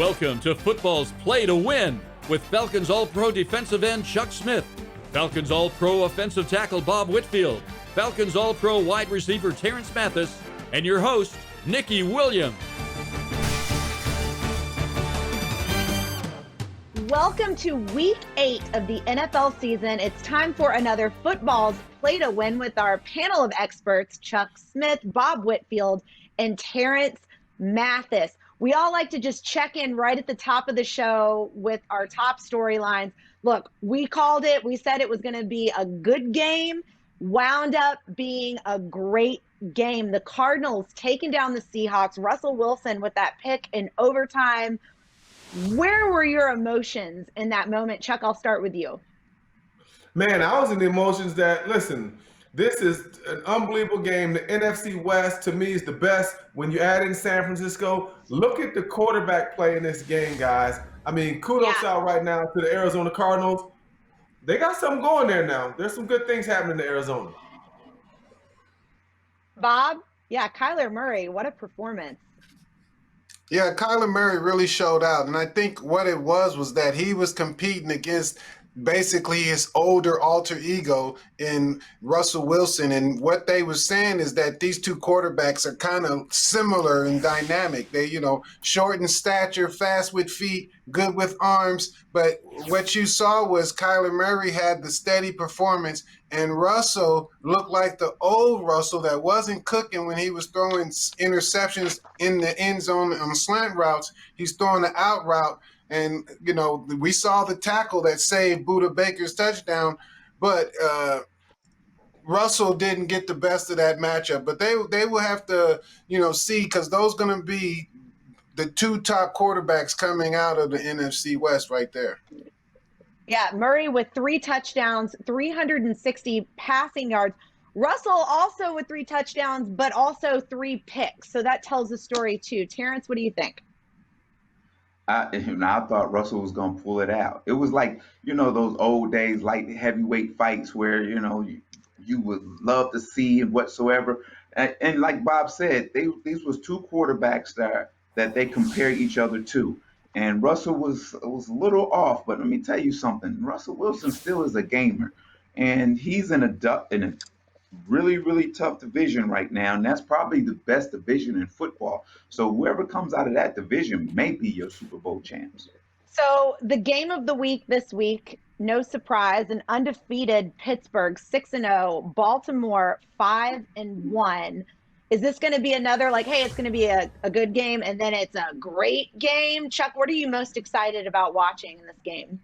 Welcome to football's Play to Win with Falcons All-Pro defensive end Chuck Smith, Falcons All-Pro offensive tackle Bob Whitfield, Falcons All-Pro wide receiver Terrence Mathis, and your host, Nikki Williams. Welcome to Week 8 of the NFL season. It's time for another football's Play to Win with our panel of experts, Chuck Smith, Bob Whitfield, and Terrence Mathis. We all like to just check in right at the top of the show with our top storylines. Look, we called it. We said it was going to be a good game, wound up being a great game. The Cardinals taking down the Seahawks, Russell Wilson with that pick in overtime. Where were your emotions in that moment? Chuck, I'll start with you. Man, I was in the emotions that, listen, this is an unbelievable game. The NFC West, to me, is the best. When you add in San Francisco, look at the quarterback play in this game, guys. I mean, kudos out right now to the Arizona Cardinals. They got something going there now. There's some good things happening in Arizona. Bob? Yeah, Kyler Murray, what a performance. Yeah, Kyler Murray really showed out. And I think what it was that he was competing against basically his older alter ego in Russell Wilson. And what they were saying is that these two quarterbacks are kind of similar and dynamic. They, short in stature, fast with feet, good with arms. But what you saw was Kyler Murray had the steady performance, and Russell looked like the old Russell that wasn't cooking when he was throwing interceptions in the end zone on slant routes. He's throwing the out route. And, we saw the tackle that saved Budda Baker's touchdown, but Russell didn't get the best of that matchup. But they will have to, see, because those going to be the two top quarterbacks coming out of the NFC West right there. Yeah, Murray with 3 touchdowns, 360 passing yards. Russell also with 3 touchdowns, but also 3 picks. So that tells the story too. Terrence, what do you think? I thought Russell was going to pull it out. It was like, those old days, light heavyweight fights where, you would love to see and whatsoever. And like Bob said, these was two quarterbacks that they compared each other to. And Russell was a little off, but let me tell you something. Russell Wilson still is a gamer, and he's in a really, really tough division right now, and that's probably the best division in football. So whoever comes out of that division may be your Super Bowl champs. So the game of the week this week, no surprise, an undefeated Pittsburgh 6-0, Baltimore 5-1. Is this going to be another hey, it's going to be a good game and then it's a great game? Chuck, what are you most excited about watching in this game?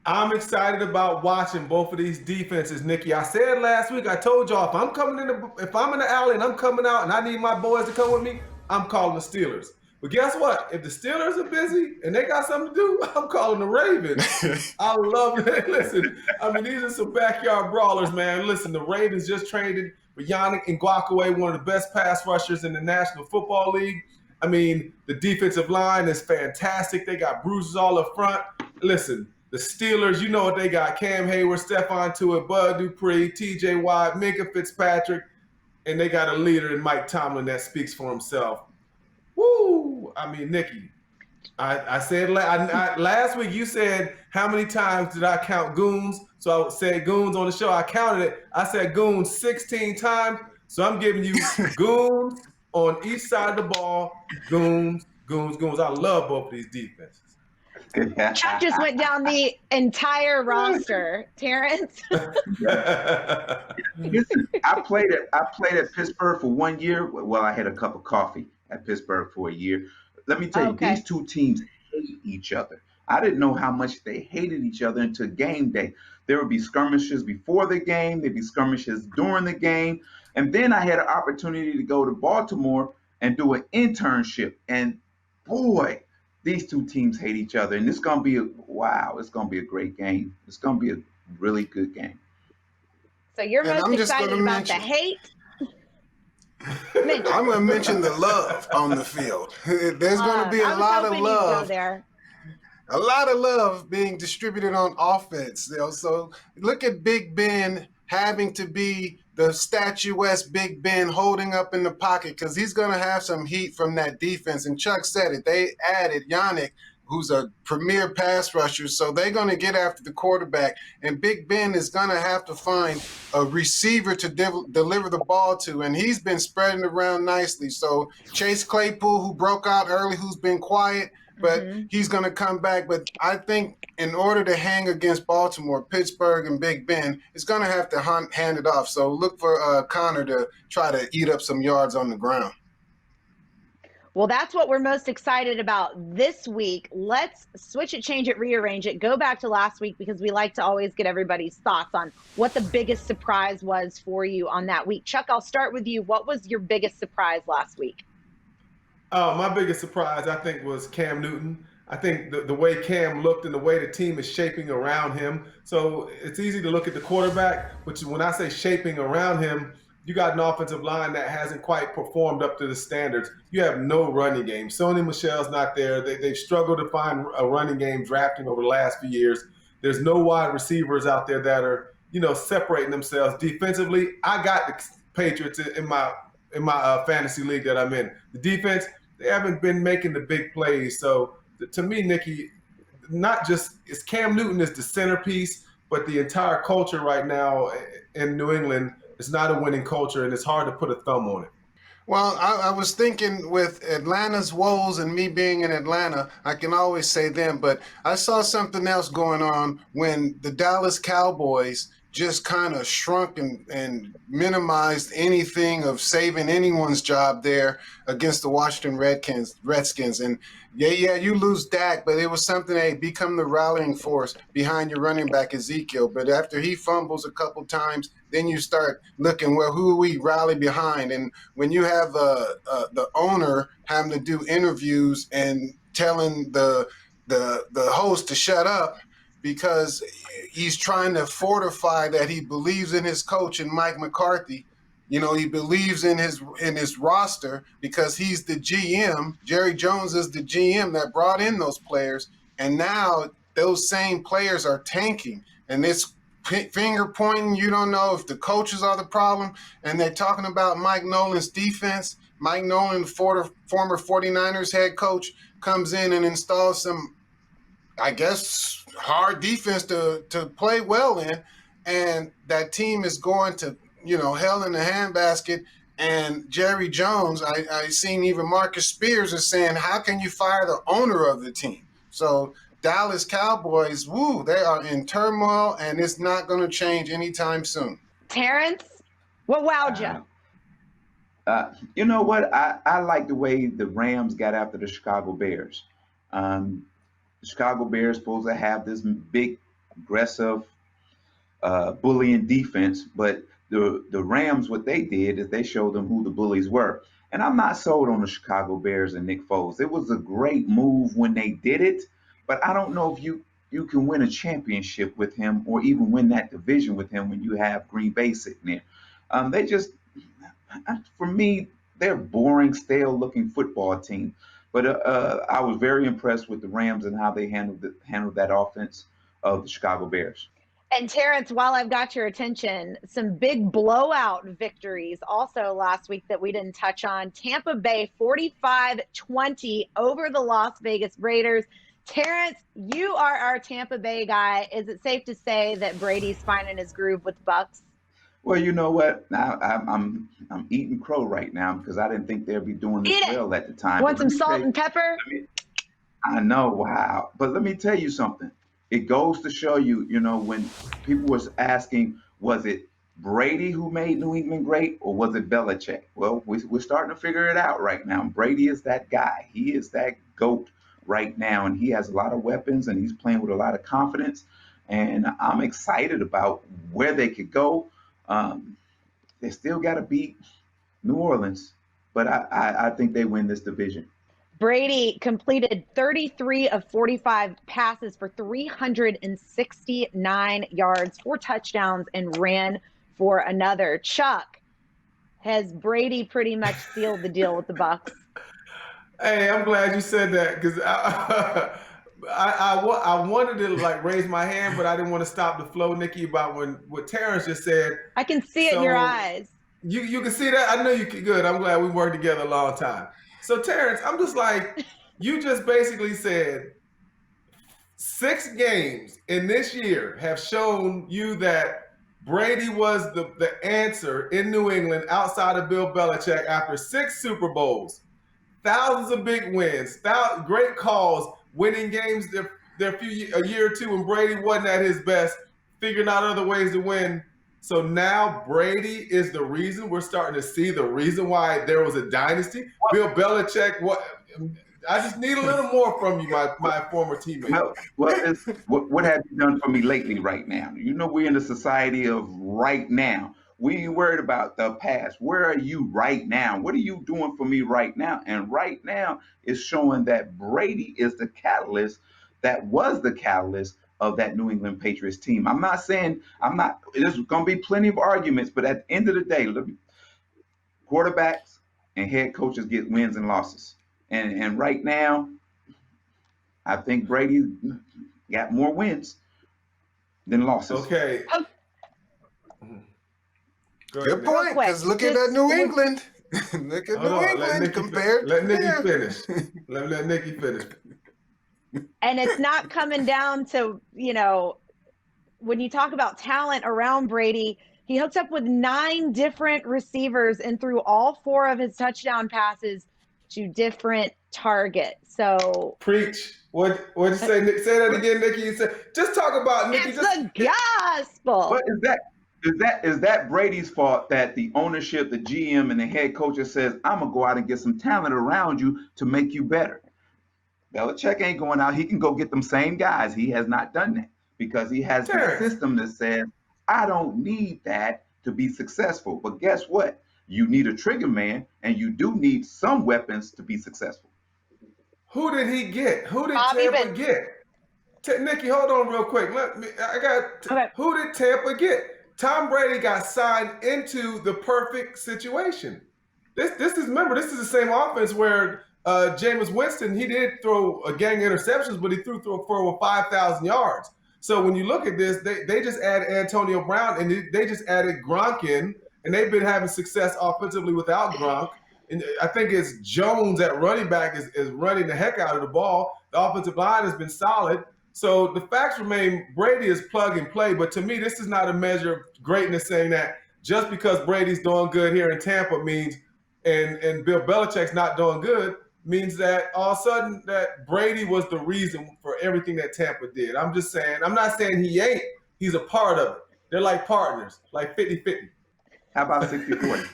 I'm excited about watching both of these defenses, Nikki. I said last week, I told y'all, if I'm in the alley and I'm coming out and I need my boys to come with me, I'm calling the Steelers. But guess what? If the Steelers are busy and they got something to do, I'm calling the Ravens. I love it. Listen, these are some backyard brawlers, man. Listen, the Ravens just traded for Yannick Ngakoue, one of the best pass rushers in the National Football League. The defensive line is fantastic. They got bruises all up front. Listen, the Steelers, you know what they got. Cam Hayward, Stephon Tuitt, Bud Dupree, TJ Watt, Minka Fitzpatrick, and they got a leader in Mike Tomlin that speaks for himself. Woo! Nikki, I said last week, you said, how many times did I count goons? So I said goons on the show. I counted it. I said goons 16 times. So I'm giving you goons on each side of the ball. Goons, goons, goons. I love both of these defenses. Chuck just went down the entire roster. Terrence? Listen, I played at Pittsburgh for 1 year. Well, I had a cup of coffee at Pittsburgh for a year. Let me tell you, these two teams hate each other. I didn't know how much they hated each other until game day. There would be skirmishes before the game. There'd be skirmishes during the game. And then I had an opportunity to go to Baltimore and do an internship. And boy, these two teams hate each other. And it's going to be it's going to be a great game. It's going to be a really good game. So you're most excited about the hate? I'm going to mention the love on the field. There's going to be a lot of love. A lot of love being distributed on offense. So look at Big Ben having to be the statuesque Big Ben holding up in the pocket, because he's going to have some heat from that defense. And Chuck said it. They added Yannick, who's a premier pass rusher, so they're going to get after the quarterback. And Big Ben is going to have to find a receiver to deliver the ball to, and he's been spreading around nicely. So Chase Claypool, who broke out early, who's been quiet, but he's going to come back. But I think in order to hang against Baltimore, Pittsburgh, and Big Ben, it's going to have to hand it off. So look for Connor to try to eat up some yards on the ground. Well, that's what we're most excited about this week. Let's switch it, change it, rearrange it. Go back to last week, because we like to always get everybody's thoughts on what the biggest surprise was for you on that week. Chuck, I'll start with you. What was your biggest surprise last week? My biggest surprise, I think, was Cam Newton. I think the way Cam looked and the way the team is shaping around him. So it's easy to look at the quarterback, but when I say shaping around him, you got an offensive line that hasn't quite performed up to the standards. You have no running game. Sony Michel's not there. They've struggled to find a running game drafting over the last few years. There's no wide receivers out there that are, separating themselves defensively. I got the Patriots in my fantasy league that I'm in. The defense, they haven't been making the big plays. So to me, Nikki, not just is Cam Newton is the centerpiece, but the entire culture right now in New England, it's not a winning culture, and it's hard to put a thumb on it. Well, I was thinking with Atlanta's woes and me being in Atlanta, I can always say them, but I saw something else going on when the Dallas Cowboys just kind of shrunk and minimized anything of saving anyone's job there against the Washington Redskins. And yeah, you lose Dak, but it was something, hey, become the rallying force behind your running back Ezekiel. But after he fumbles a couple times, then you start looking, well, who we rally behind? And when you have the owner having to do interviews and telling the host to shut up because he's trying to fortify that he believes in his coach and Mike McCarthy. He believes in his roster because he's the GM. Jerry Jones is the GM that brought in those players. And now those same players are tanking. And it's finger pointing. You don't know if the coaches are the problem. And they're talking about Mike Nolan's defense. Mike Nolan, former 49ers head coach, comes in and installs some, I guess, hard defense to play well in. And that team is going to, hell in the handbasket. And Jerry Jones, I seen even Marcus Spears is saying, how can you fire the owner of the team? So Dallas Cowboys, they are in turmoil, and it's not going to change anytime soon. Terrence, what wowed you? You know what? I like the way the Rams got after the Chicago Bears. The Chicago Bears supposed to have this big, aggressive, bullying defense, but the Rams, what they did is they showed them who the bullies were. And I'm not sold on the Chicago Bears and Nick Foles. It was a great move when they did it, but I don't know if you can win a championship with him or even win that division with him when you have Green Bay sitting there. They just, for me, they're boring, stale-looking football team. But I was very impressed with the Rams and how they handled that offense of the Chicago Bears. And Terrence, while I've got your attention, some big blowout victories also last week that we didn't touch on. Tampa Bay 45-20 over the Las Vegas Raiders. Terrence, you are our Tampa Bay guy. Is it safe to say that Brady's finding his groove with the Bucs? Well, you know what? Now I'm eating crow right now because I didn't think they'd be doing this well at the time. Want some salt and pepper? I know, wow. But let me tell you something. It goes to show you, when people was asking, was it Brady who made New England great or was it Belichick? Well, we're starting to figure it out right now. Brady is that guy. He is that GOAT right now, and he has a lot of weapons, and he's playing with a lot of confidence. And I'm excited about where they could go. They still got to beat New Orleans, but I think they win this division. Brady completed 33 of 45 passes for 369 yards, 4 touchdowns, and ran for another. Chuck, has Brady pretty much sealed the deal with the Bucs? Hey, I'm glad you said that because I wanted to like raise my hand, but I didn't want to stop the flow, Nikki, about what Terrence just said. I can see it in your eyes. You can see that? I know you can. Good. I'm glad we worked together a long time. So Terrence, I'm just like, you just basically said 6 games in this year have shown you that Brady was the answer in New England outside of Bill Belichick after 6 Super Bowls, thousands of big wins, great calls, winning games a year or two when Brady wasn't at his best, figuring out other ways to win. So now Brady is the reason we're starting to see the reason why there was a dynasty. Bill Belichick, I just need a little more from you, my former teammate. What have you done for me lately right now? You know, we're in the society of right now. We ain't worried about the past. Where are you right now? What are you doing for me right now? And right now is showing that Brady is the catalyst, that was the catalyst of that New England Patriots team. There's going to be plenty of arguments, but at the end of the day, quarterbacks and head coaches get wins and losses. And right now, I think Brady got more wins than losses. Okay. Good point, because look at New England. Look at New England compared. Let Nikki finish. Let Nikki finish. And it's not coming down to, when you talk about talent around Brady, he hooked up with 9 different receivers and threw all 4 of his touchdown passes to different targets. So preach. What'd you say, Nick? Say that again, Nikki. You said just talk about Nikki. It's the gospel. But is that Brady's fault that the ownership, the GM, and the head coach says, I'm gonna go out and get some talent around you to make you better? Belichick ain't going out. He can go get them same guys. He has not done that because he has a system that says, I don't need that to be successful. But guess what? You need a trigger man, and you do need some weapons to be successful. Who did he get? Who did Tampa get? Nikki, hold on real quick. Who did Tampa get? Tom Brady got signed into the perfect situation. This is the same offense where Jameis Winston, he did throw a gang of interceptions, but he threw for over 5,000 yards. So when you look at this, they just added Antonio Brown, and they just added Gronk in, and they've been having success offensively without Gronk. And I think it's Jones at running back is running the heck out of the ball. The offensive line has been solid. So the facts remain, Brady is plug and play. But to me, this is not a measure of greatness saying that just because Brady's doing good here in Tampa means, and Bill Belichick's not doing good, means that all of a sudden that Brady was the reason for everything that Tampa did. I'm just saying, I'm not saying he ain't. He's a part of it. They're like partners, like 50-50. How about 60-40?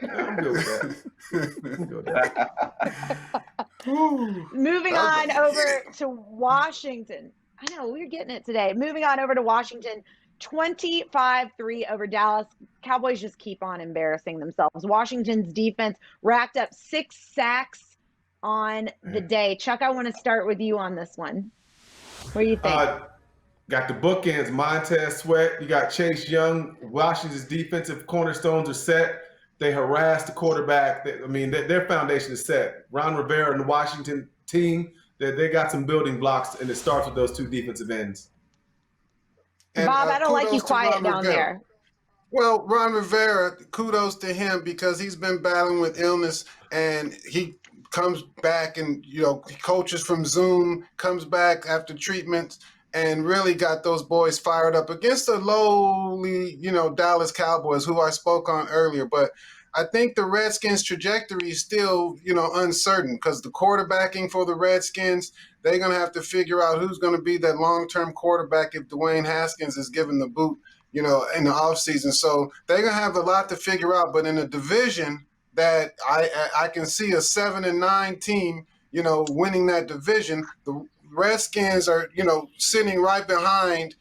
I'm good with that. Moving on over to Washington. I know, we're getting it today. Moving on over to Washington, 25-3 over Dallas. Cowboys just keep on embarrassing themselves. Washington's defense racked up 6 sacks on the day. Chuck, I want to start with you on this one. What do you think? Got the bookends, Montez Sweat. You got Chase Young. Washington's defensive cornerstones are set. They harass the quarterback. Their foundation is set. Ron Rivera and the Washington team, they got some building blocks, and it starts with those 2 defensive ends. And, Bob, I don't like you quiet down there. Well, Ron Rivera, kudos to him because he's been battling with illness, and he comes back and, he coaches from Zoom, comes back after treatment, and really got those boys fired up against the lowly, Dallas Cowboys, who I spoke on earlier. But I think the Redskins' trajectory is still, uncertain because the quarterbacking for the Redskins, they're going to have to figure out who's going to be that long-term quarterback if Dwayne Haskins is given the boot, in the offseason. So they're going to have a lot to figure out. But in a division that I can see a 7-9 team, winning that division, the Redskins are, sitting right behind,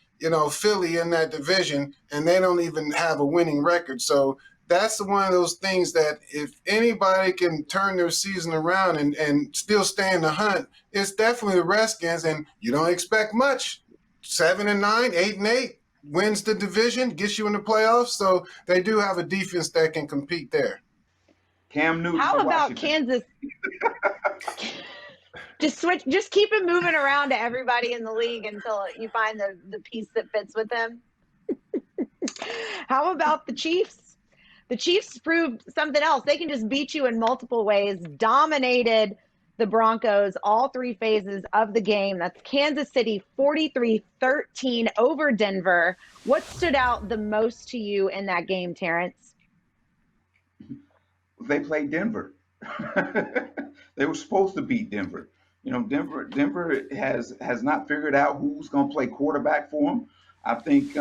Philly in that division, and they don't even have a winning record. So that's one of those things that if anybody can turn their season around and still stay in the hunt, it's definitely the Redskins, and you don't expect much. 7-9, 8-8 wins the division, gets you in the playoffs. So they do have a defense that can compete there. Cam Newton. How about Kansas? Just keep him moving around to everybody in the league until you find the piece that fits with him. How about the Chiefs? The Chiefs proved something else. They can just beat you in multiple ways, dominated the Broncos all three phases of the game. That's Kansas City 43-13 over Denver. What stood out the most to you in that game, Terrence? They played Denver. They were supposed to beat Denver. You know, Denver has not figured out who's going to play quarterback for them. I think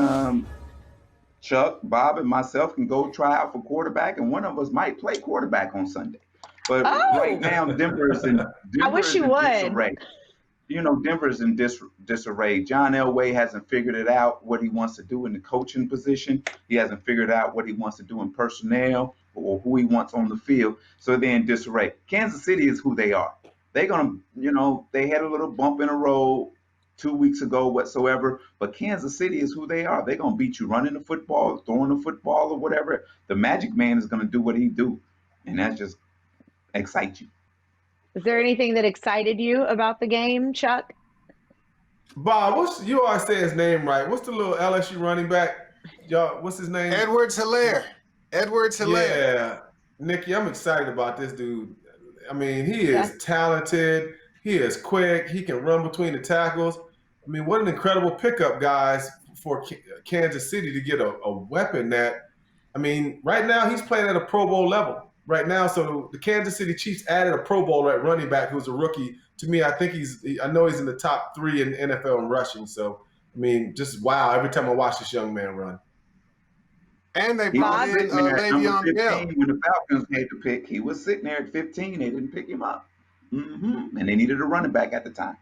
Chuck, Bob, and myself can go try out for quarterback, and one of us might play quarterback on Sunday. But right now, Denver is in disarray. You know, Denver's in disarray. John Elway hasn't figured it out what he wants to do in the coaching position. He hasn't figured out what he wants to do in personnel or who he wants on the field. So they're in disarray. Kansas City is who they are. They're going to, you know, they had a little bump in the road 2 weeks ago whatsoever, but Kansas City is who they are. They're going to beat you running the football, throwing the football, or whatever. The Magic Man is going to do what he do, and that just excites you. Is there anything that excited you about the game, Chuck? Bob, you always say his name right. What's the little LSU running back? Y'all, what's his name? Edwards-Helaire. Yeah, Nikki, I'm excited about this dude. I mean, he is talented. He is quick. He can run between the tackles. I mean, what an incredible pickup, guys, for Kansas City to get a weapon that, I mean, right now he's playing at a Pro Bowl level right now. So the Kansas City Chiefs added a Pro Bowler at running back who's a rookie. To me, I know he's in the top 3 in the NFL in rushing. So, I mean, just wow, every time I watch this young man run. And they brought in Le'Veon Bell. When the Falcons made the pick, he was sitting there at 15. They didn't pick him up. And they needed a running back at the time.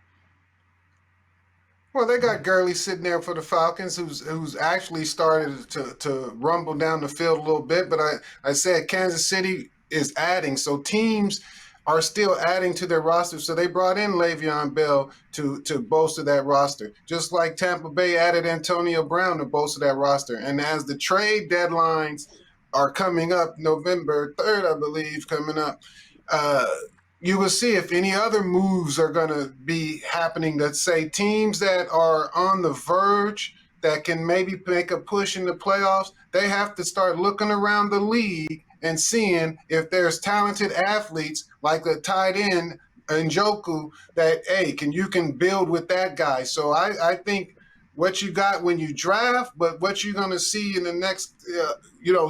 Well, they got Gurley sitting there for the Falcons, who's actually started to rumble down the field a little bit. But I said Kansas City is adding, so teams are still adding to their roster. So they brought in Le'Veon Bell to bolster that roster, just like Tampa Bay added Antonio Brown to bolster that roster. And as the trade deadlines are coming up, November 3rd, I believe, coming up, you will see if any other moves are going to be happening that say teams that are on the verge that can maybe make a push in the playoffs, they have to start looking around the league and seeing if there's talented athletes like a tight end, Njoku, that, hey, you can build with that guy. So I think what you got when you draft, but what you're going to see in the next,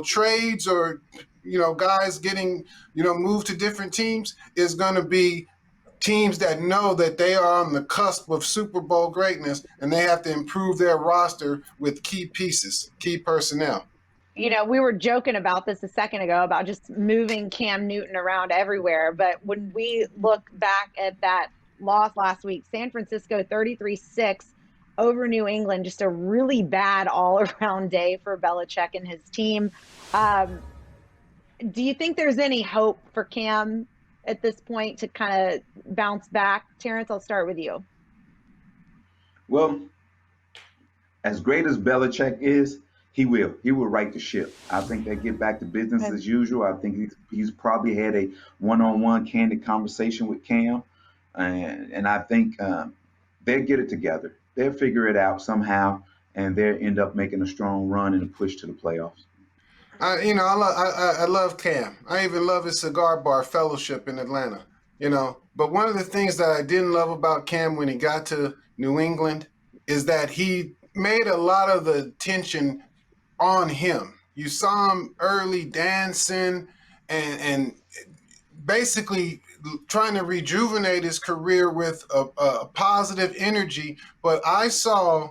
trades or, guys getting, moved to different teams is going to be teams that know that they are on the cusp of Super Bowl greatness and they have to improve their roster with key pieces, key personnel. We were joking about this a second ago about just moving Cam Newton around everywhere. But when we look back at that loss last week, San Francisco 33-6 over New England, just a really bad all-around day for Belichick and his team. Do you think there's any hope for Cam at this point to kind of bounce back? Terrence, I'll start with you. Well, as great as Belichick is, he will right the ship. I think they get back to business as usual. I think he's probably had a one-on-one candid conversation with Cam, and I think they'll get it together. They'll figure it out somehow, and they'll end up making a strong run and a push to the playoffs. I love Cam. I even love his cigar bar fellowship in Atlanta. But one of the things that I didn't love about Cam when he got to New England is that he made a lot of the attention on him. You saw him early dancing and basically trying to rejuvenate his career with a positive energy. But I saw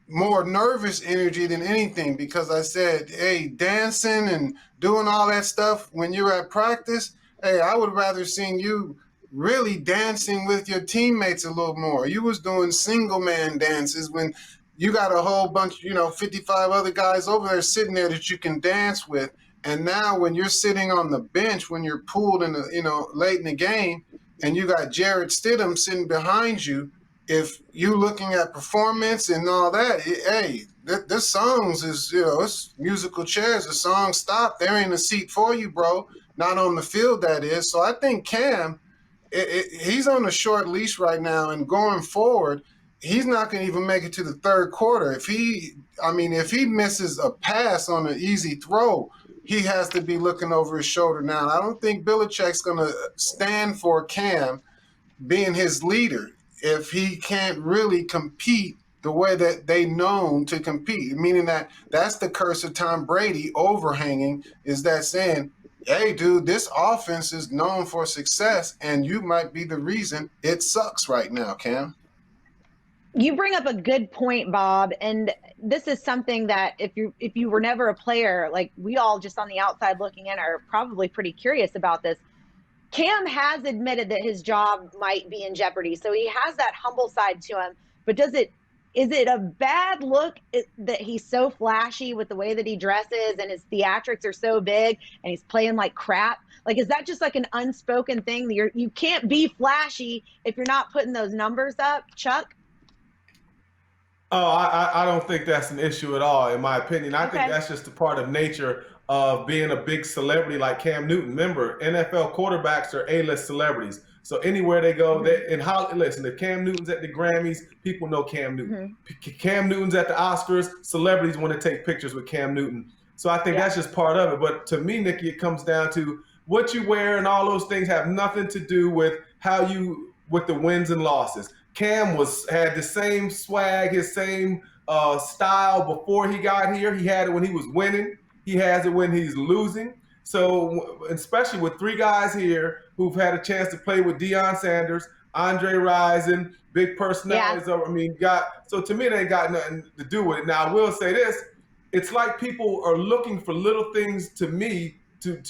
more nervous energy than anything because I said, hey, dancing and doing all that stuff when you're at practice, hey, I would rather seen you really dancing with your teammates a little more. You was doing single man dances when you got a whole bunch, 55 other guys over there sitting there that you can dance with. And now when you're sitting on the bench, when you're pulled in the, late in the game and you got Jarrett Stidham sitting behind you, if you looking at performance and all that, this songs is, it's musical chairs. The song stop. There ain't a seat for you, bro. Not on the field, that is. So I think Cam he's on a short leash right now, and going forward, he's not going to even make it to the third quarter. If he misses a pass on an easy throw, he has to be looking over his shoulder now. And I don't think Belichick's going to stand for Cam being his leader if he can't really compete the way that they known to compete. Meaning that's the curse of Tom Brady overhanging, is that saying, hey, dude, this offense is known for success, and you might be the reason it sucks right now, Cam. You bring up a good point, Bob, and this is something that if you were never a player, like we all just on the outside looking in are probably pretty curious about this. Cam has admitted that his job might be in jeopardy, so he has that humble side to him. But is it a bad look that he's so flashy with the way that he dresses and his theatrics are so big and he's playing like crap? Like, is that just like an unspoken thing that you can't be flashy if you're not putting those numbers up, Chuck? Oh, I don't think that's an issue at all, in my opinion. I think Okay. that's just a part of nature of being a big celebrity like Cam Newton. Remember, NFL quarterbacks are A-list celebrities. So anywhere they go, listen, if Cam Newton's at the Grammys, people know Cam Newton. Cam Newton's at the Oscars, celebrities want to take pictures with Cam Newton. So I think that's just part of it. But to me, Nikki, it comes down to what you wear, and all those things have nothing to do with with the wins and losses. Cam had the same swag, his same style before he got here. He had it when he was winning. He has it when he's losing. So, especially with three guys here who've had a chance to play with Deion Sanders, Andre Rison, big personalities. Yeah. So to me, they ain't got nothing to do with it. Now, I will say this: it's like people are looking for little things to me to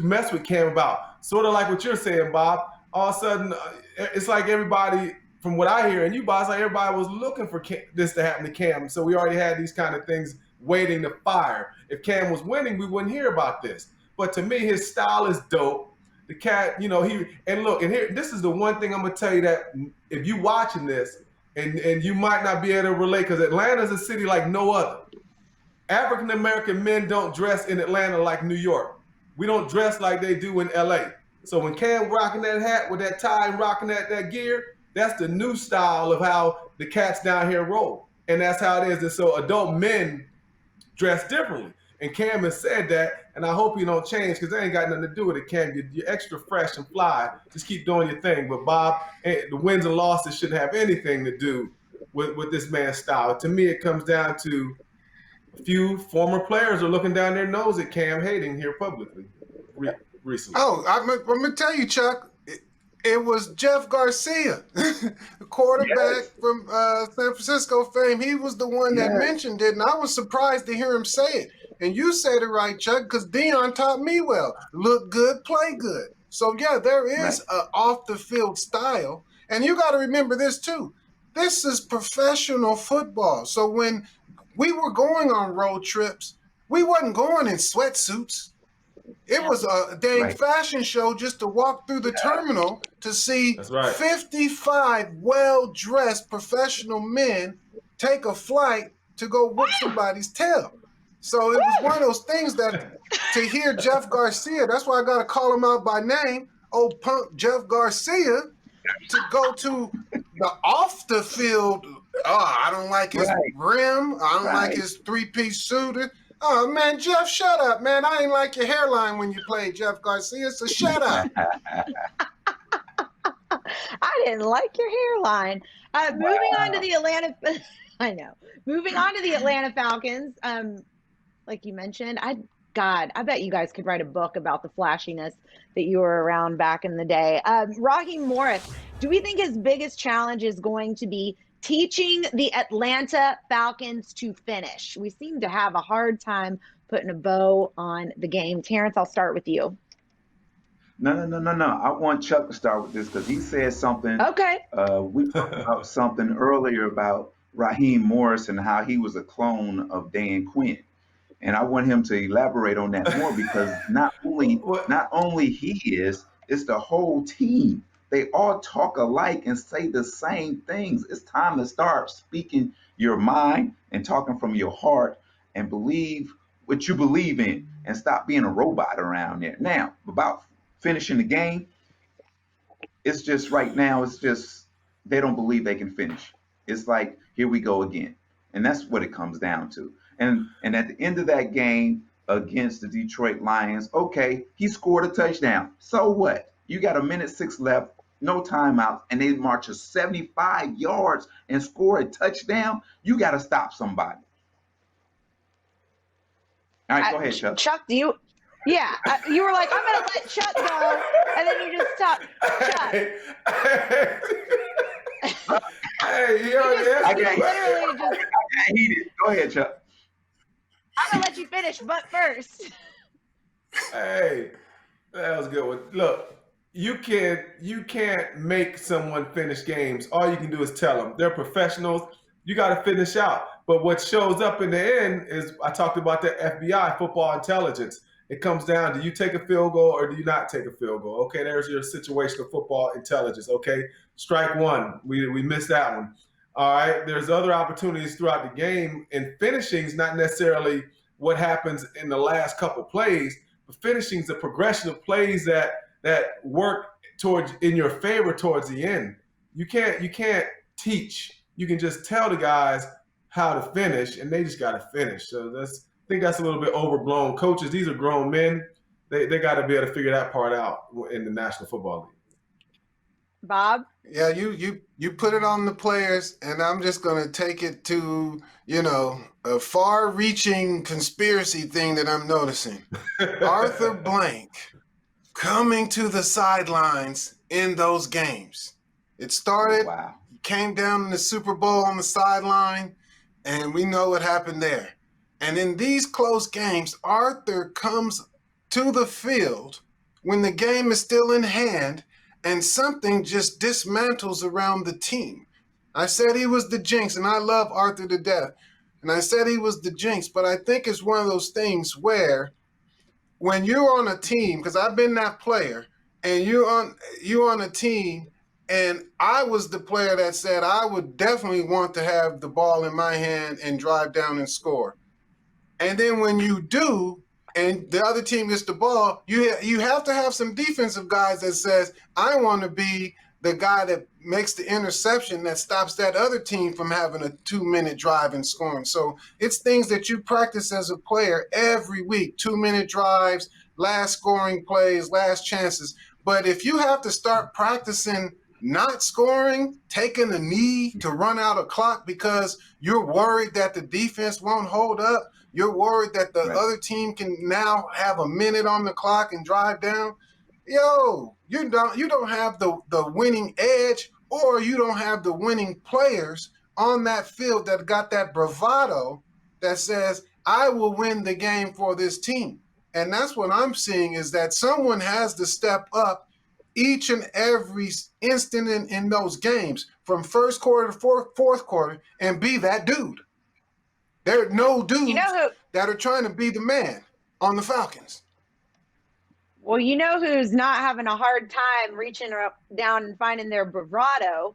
mess with Cam about. Sort of like what you're saying, Bob. All of a sudden, it's like everybody, from what I hear, and you, Bob, like everybody was looking for this to happen to Cam. So we already had these kind of things waiting to fire. If Cam was winning, we wouldn't hear about this. But to me, his style is dope. The cat, this is the one thing I'm gonna tell you, that if you watching this, and you might not be able to relate, because Atlanta's a city like no other. African American men don't dress in Atlanta like New York. We don't dress like they do in LA. So when Cam rocking that hat with that tie and rocking that gear, that's the new style of how the cats down here roll. And that's how it is. And so adult men dress differently. And Cam has said that, and I hope you don't change, because that ain't got nothing to do with it, Cam. You're extra fresh and fly. Just keep doing your thing. But Bob, the wins and losses shouldn't have anything to do with this man's style. To me, it comes down to a few former players are looking down their nose at Cam hating here publicly recently. Oh, I'm going to tell you, Chuck, it was Jeff Garcia, the quarterback from San Francisco fame. He was the one that mentioned it, and I was surprised to hear him say it. And you said it right, Chuck, because Deion taught me well. Look good, play good. So, yeah, there is an off-the-field style. And you got to remember this, too. This is professional football. So when we were going on road trips, we wasn't going in sweatsuits. It was a dang fashion show just to walk through the terminal to see 55 well-dressed professional men take a flight to go whoop somebody's tail. So it was one of those things that to hear Jeff Garcia, that's why I got to call him out by name, old punk Jeff Garcia, to go to the off the field. Oh, I don't like his rim. I don't like his three-piece suit. Oh, man, Jeff, shut up, man. I ain't like your hairline when you played Jeff Garcia, so shut up. I didn't like your hairline. Moving on to the Atlanta – I know. Moving on to the Atlanta Falcons, like you mentioned, I bet you guys could write a book about the flashiness that you were around back in the day. Raheem Morris, do we think his biggest challenge is going to be teaching the Atlanta Falcons to finish? We seem to have a hard time putting a bow on the game. Terrence, I'll start with you. No. I want Chuck to start with this because he said something. Okay. We talked about something earlier about Raheem Morris and how he was a clone of Dan Quinn. And I want him to elaborate on that more, because not only he is, it's the whole team. They all talk alike and say the same things. It's time to start speaking your mind and talking from your heart and believe what you believe in and stop being a robot around there. Now, about finishing the game, It's just right now, it's just they don't believe they can finish. It's like, here we go again. And that's what it comes down to. And at the end of that game against the Detroit Lions, okay, he scored a touchdown. So what? You got 1:06 left, no timeouts, and they march a 75 yards and score a touchdown. You got to stop somebody. All right, go ahead, Chuck. Chuck, do you? Yeah, you were like, I'm going to let Chuck go, and then you just stopped. Chuck. Hey, yo, I literally got heated. Go ahead, Chuck. I'm going to let you finish, but first. Hey, that was a good one. Look, you can't make someone finish games. All you can do is tell them. They're professionals. You got to finish out. But what shows up in the end is, I talked about the FBI, football intelligence. It comes down, do you take a field goal or do you not take a field goal? Okay, there's your situational football intelligence. Okay, strike one. We missed that one. All right, there's other opportunities throughout the game, and finishing is not necessarily what happens in the last couple plays, but finishing is a progression of plays that work towards in your favor towards the end. You can't teach. You can just tell the guys how to finish, and they just got to finish. So I think that's a little bit overblown. Coaches, these are grown men. They got to be able to figure that part out in the National Football League. Bob? Yeah, you put it on the players, and I'm just going to take it to, a far-reaching conspiracy thing that I'm noticing. Arthur Blank coming to the sidelines in those games. It started, Wow. came down in the Super Bowl on the sideline, and we know what happened there. And in these close games, Arthur comes to the field when the game is still in hand, and something just dismantles around the team. I said he was the jinx, and I love Arthur to death. And I said he was the jinx, but I think it's one of those things where when you're on a team, because I've been that player, and you're on a team, and I was the player that said I would definitely want to have the ball in my hand and drive down and score. And then when you do, and the other team gets the ball, you have to have some defensive guys that says, I want to be the guy that makes the interception that stops that other team from having a 2-minute drive and scoring. So it's things that you practice as a player every week, 2-minute drives, last scoring plays, last chances. But if you have to start practicing not scoring, taking a knee to run out a clock because you're worried that the defense won't hold up, you're worried that the other team can now have a minute on the clock and drive down. Yo, you don't have the winning edge, or you don't have the winning players on that field that got that bravado that says, I will win the game for this team. And that's what I'm seeing, is that someone has to step up each and every instant in those games, from first quarter to fourth quarter, and be that dude. There are no dudes that are trying to be the man on the Falcons. Well, you know who's not having a hard time reaching down and finding their bravado,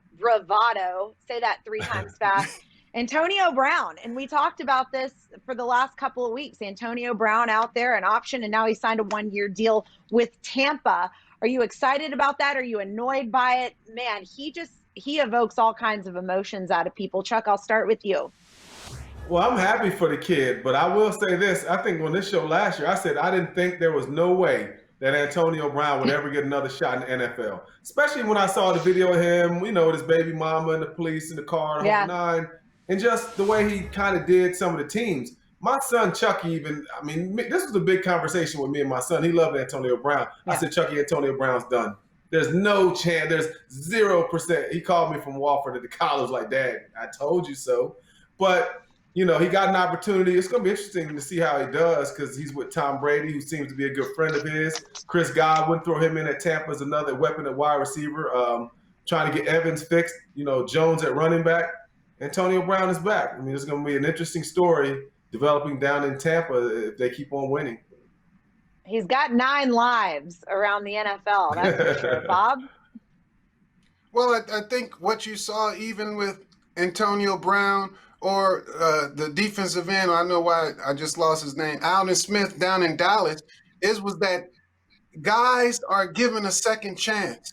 say that 3 times fast, Antonio Brown. And we talked about this for the last couple of weeks. Antonio Brown out there, an option, and now he signed a 1-year deal with Tampa. Are you excited about that? Are you annoyed by it? Man, he evokes all kinds of emotions out of people. Chuck, I'll start with you. Well, I'm happy for the kid, but I will say this. I think on this show last year, I said I didn't think there was no way that Antonio Brown would ever get another shot in the NFL, especially when I saw the video of him, with his baby mama and the police in the car, the whole nine, and just the way he kind of did some of the teams. My son, Chucky, this was a big conversation with me and my son. He loved Antonio Brown. I said, Chucky, Antonio Brown's done. There's no chance. There's 0%. He called me from Walford at the college like, Dad, I told you so. But he got an opportunity. It's going to be interesting to see how he does, because he's with Tom Brady, who seems to be a good friend of his. Chris Godwin, throw him in at Tampa as another weapon at wide receiver, trying to get Evans fixed. Jones at running back. Antonio Brown is back. It's going to be an interesting story developing down in Tampa if they keep on winning. He's got 9 lives around the NFL, that's for sure. Bob? Well, I think what you saw even with Antonio Brown, or the defensive end, I know why I just lost his name, Alden Smith down in Dallas, was that guys are given a second chance.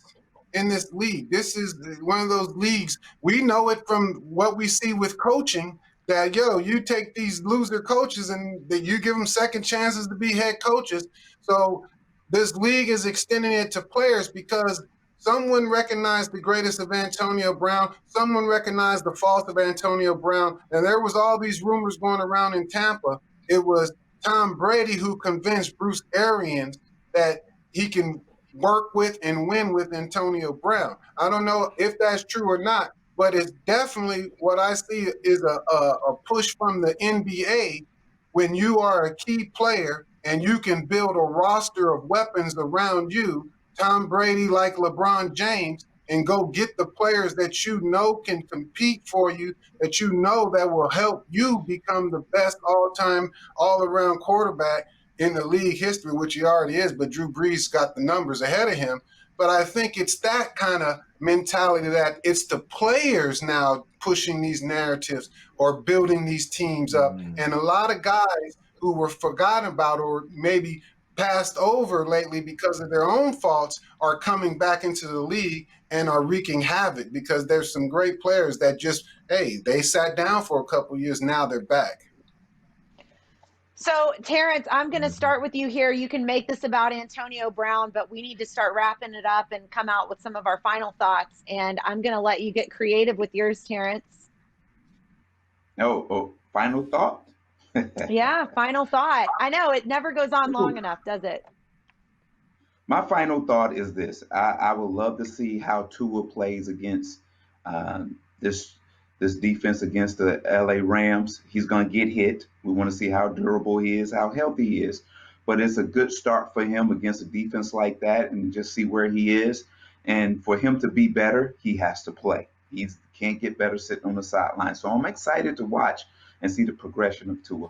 in this league. This is one of those leagues. We know it from what we see with coaching that, you take these loser coaches and that you give them second chances to be head coaches. So this league is extending it to players because someone recognized the greatest of Antonio Brown. Someone recognized the fault of Antonio Brown. And there was all these rumors going around in Tampa. It was Tom Brady who convinced Bruce Arians that he can work with and win with Antonio Brown. I don't know if that's true or not, but it's definitely what I see is a push from the NBA when you are a key player and you can build a roster of weapons around you, Tom Brady like LeBron James, and go get the players that you know can compete for you, that you know that will help you become the best all-time, all-around quarterback in the league history, which he already is, but Drew Brees got the numbers ahead of him. But I think it's that kind of mentality that it's the players now pushing these narratives or building these teams up. And a lot of guys who were forgotten about or maybe passed over lately because of their own faults are coming back into the league and are wreaking havoc because there's some great players that just, hey, they sat down for a couple of years, now they're back. So, Terrence, I'm going to start with you here. You can make this about Antonio Brown, but we need to start wrapping it up and come out with some of our final thoughts. And I'm going to let you get creative with yours, Terrence. Oh, final thought? Yeah, final thought. I know it never goes on long enough, does it? My final thought is this. I would love to see how Tua plays against this defense against the LA Rams. He's going to get hit. We want to see how durable he is, how healthy he is. But it's a good start for him against a defense like that and just see where he is. And for him to be better, he has to play. He can't get better sitting on the sideline. So I'm excited to watch and see the progression of Tua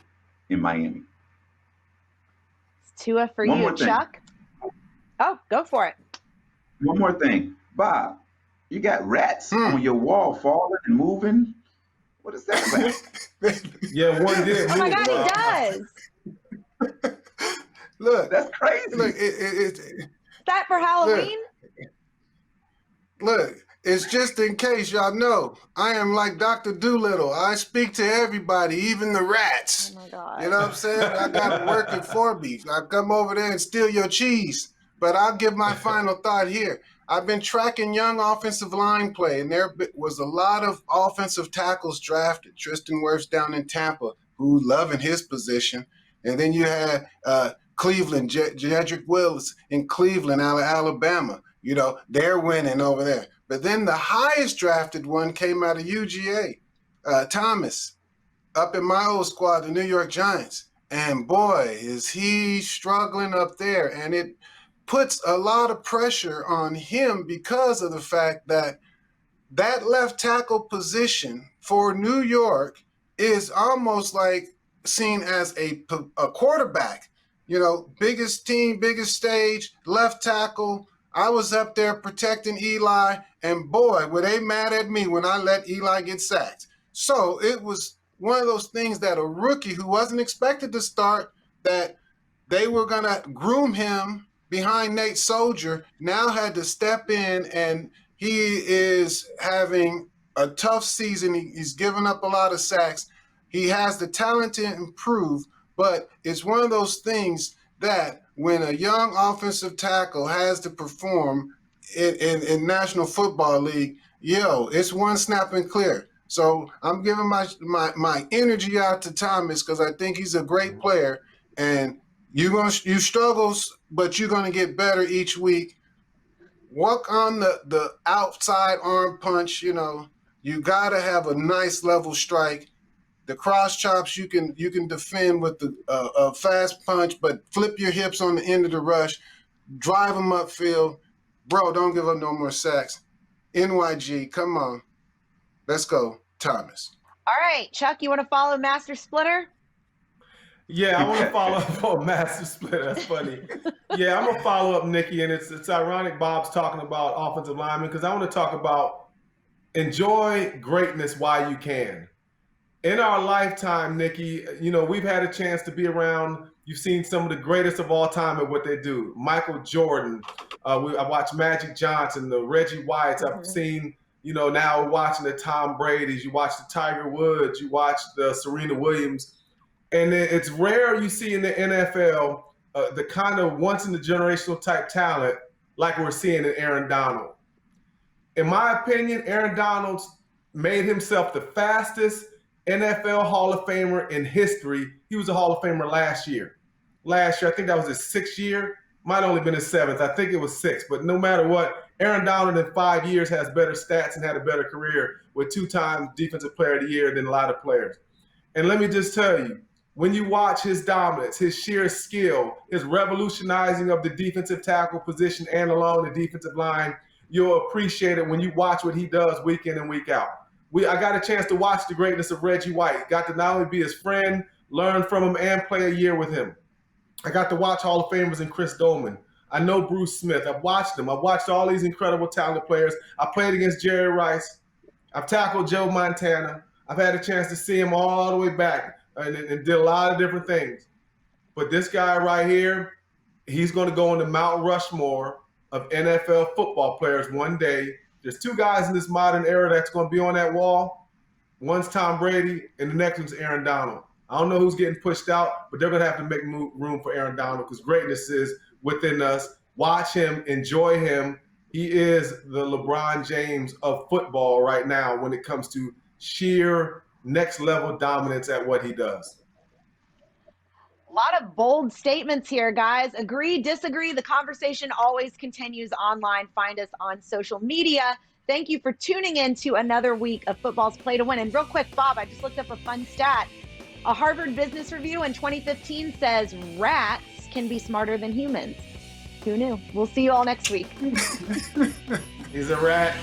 in Miami. It's Tua for One you, more thing. Chuck. Oh, go for it. One more thing. Bob, you got rats on your wall falling and moving. What is that about? Yeah, one did. Oh my God, he does. Look, That's crazy. look, Is that for Halloween? Look, it's just in case y'all know, I am like Dr. Doolittle. I speak to everybody, even the rats. Oh my God. You know what I'm saying? I got it working for me. I come over there and steal your cheese. But I'll give my final thought here. I've been tracking young offensive line play, and there was a lot of offensive tackles drafted. Tristan Wirfs down in Tampa, who loving his position. And then you had Cleveland, Jedrick Wills in Cleveland, Alabama. You know, they're winning over there. But then the highest drafted one came out of UGA, Thomas, up in my old squad, the New York Giants. And boy, is he struggling up there. And it puts a lot of pressure on him because of the fact that that left tackle position for New York is almost like seen as a quarterback. You know, biggest team, biggest stage, left tackle. I was up there protecting Eli, and boy, were they mad at me when I let Eli get sacked. So it was one of those things that a rookie who wasn't expected to start, that they were going to groom him behind Nate Soldier, now had to step in, and he is having a tough season. He's given up a lot of sacks. He has the talent to improve, but it's one of those things that when a young offensive tackle has to perform in National Football League, it's one snap and clear. So I'm giving my energy out to Thomas because I think he's a great player, and you struggles, but you're gonna get better each week. Work on the outside arm punch. You gotta have a nice level strike. The cross chops you can defend with the fast punch, but flip your hips on the end of the rush, drive them upfield. Bro, don't give up no more sacks. NYG, come on, let's go, Thomas. All right, Chuck, you want to follow Master Splitter? Yeah, I want to follow up on Master Split. That's funny. Yeah, I'm going to follow up, Nikki, and it's ironic Bob's talking about offensive linemen because I want to talk about enjoy greatness while you can. In our lifetime, Nikki, we've had a chance to be around. You've seen some of the greatest of all time at what they do. Michael Jordan, I watched Magic Johnson, the Reggie Whites. I've seen, now we're watching the Tom Brady's. You watch the Tiger Woods. You watch the Serena Williams. And it's rare you see in the NFL the kind of once-in-a-generational type talent like we're seeing in Aaron Donald. In my opinion, Aaron Donald made himself the fastest NFL Hall of Famer in history. He was a Hall of Famer last year. I think that was his 6th year. Might only been his 7th. I think it was 6. But no matter what, Aaron Donald in 5 years has better stats and had a better career with 2-time Defensive Player of the Year than a lot of players. And let me just tell you, when you watch his dominance, his sheer skill, his revolutionizing of the defensive tackle position and along the defensive line, you'll appreciate it when you watch what he does week in and week out. I got a chance to watch the greatness of Reggie White. Got to not only be his friend, learn from him, and play a year with him. I got to watch Hall of Famers and Chris Dolman. I know Bruce Smith. I've watched them. I've watched all these incredible talented players. I played against Jerry Rice. I've tackled Joe Montana. I've had a chance to see him all the way back and did a lot of different things. But this guy right here, he's going to go in the Mount Rushmore of NFL football players one day. There's 2 guys in this modern era that's going to be on that wall. One's Tom Brady, and the next one's Aaron Donald. I don't know who's getting pushed out, but they're going to have to make room for Aaron Donald because greatness is within us. Watch him, enjoy him. He is the LeBron James of football right now when it comes to sheer next-level dominance at what he does. A lot of bold statements here, guys. Agree, disagree. The conversation always continues online. Find us on social media. Thank you for tuning in to another week of Football's Play to Win. And real quick, Bob, I just looked up a fun stat. A Harvard Business Review in 2015 says rats can be smarter than humans. Who knew? We'll see you all next week. He's a rat.